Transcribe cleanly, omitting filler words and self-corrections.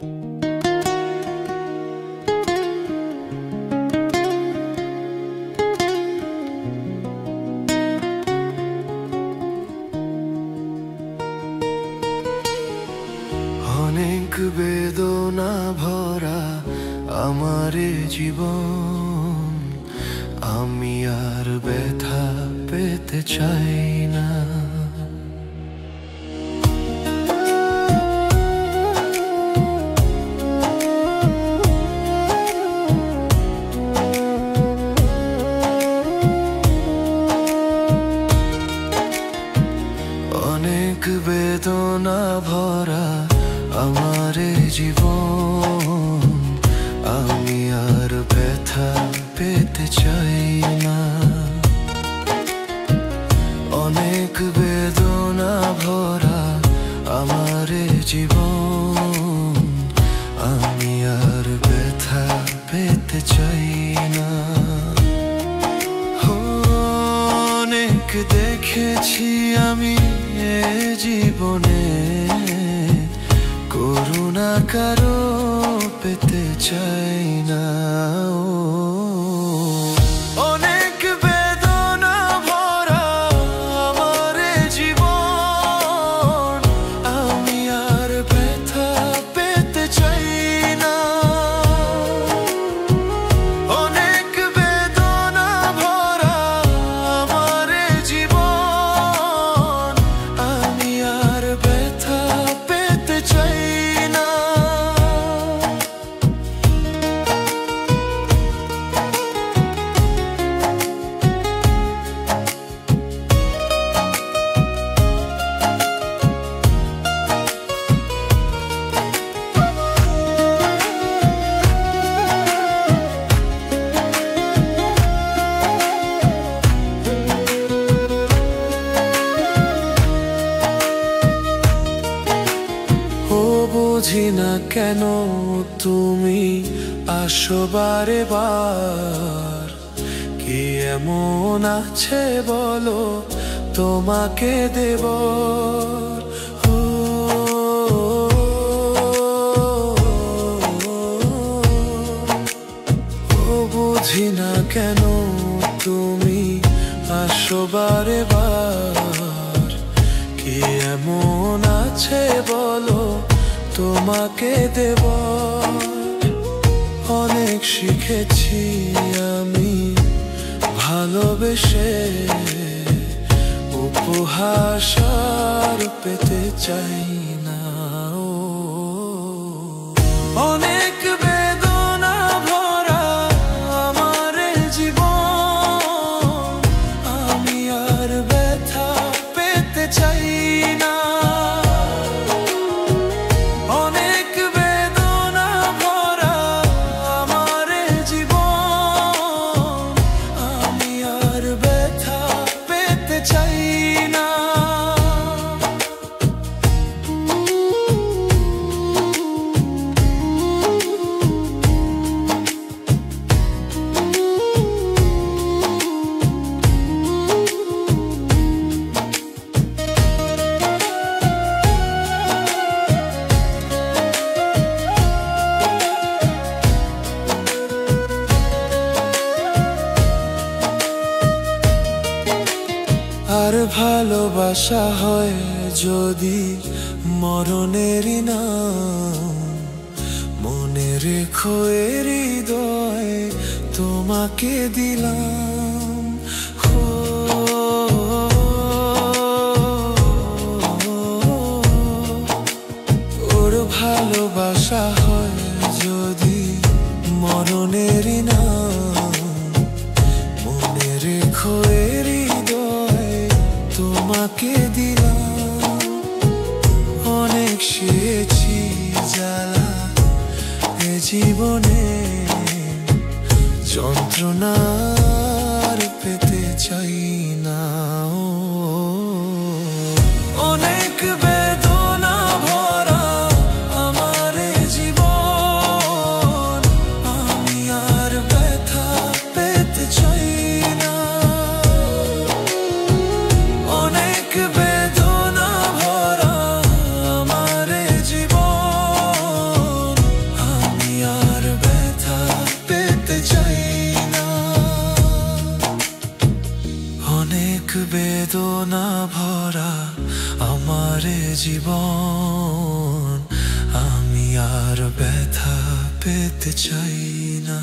অনেক বেদনা ভরা আমার জীবন, আমি আর ব্যথা পেতে চাই না। অনেক বেদনা ভরা আমার জীবন, আমি আর ব্যথা পেতে চাই না। অনেক বেদনা ভরা আমার জীবন, আমি আর ব্যথা পেতে চাই না। অনেক দেখেছি আমি এ জীবনে, করুণা কারো পেতে চাই না। অনেক বেদনা ভরা আমার জীবন, আমি আর ব্যথা পেতে চাই না। অনেক বেদনা ভরা আমার জীবন, আমি আর ব্যথা পেতে চাই না। বুঝি না কেন তুমি আসো বারে বার, কি এমন আছে বলো তোমাকে দেব। বুঝি না কেন তুমি আসো বারে বার, কি এমন আছে বলো তোমাকে দেব। অনেক শিখেছি আমি ভালোবেসে, উপহাস আর পেতে চাই না। অনেক বেদনা ভরা আমার জীবন, আমি আর ব্যথা পেতে চাই না। অনেক বেদনা ভরা আমার জীবন, আমি আর ব্যথা পেতে চাই না। আর ভালোবাসা হয় যদি মরণেরই নাম, মনে রেখো এ হৃদয় তোমাকে দিলাম। ওর ভালোবাসা হয় যদি মরণেরই নাম, মনে রেখো এ হৃদয় তোমাকে দিলাম। অনেক শিখেছি জ্বালা এ জীবনে, যন্ত্রণার পেতে চাই না। অনেক বেদনা ভরা আমার জীবন, আমি আর ব্যথা পেতে চাই না। অনেক বেদনা ভরা আমার জীবন, বেদনা ভরা আমার জীবন, আমি আর ব্যথা পেতে চাই না।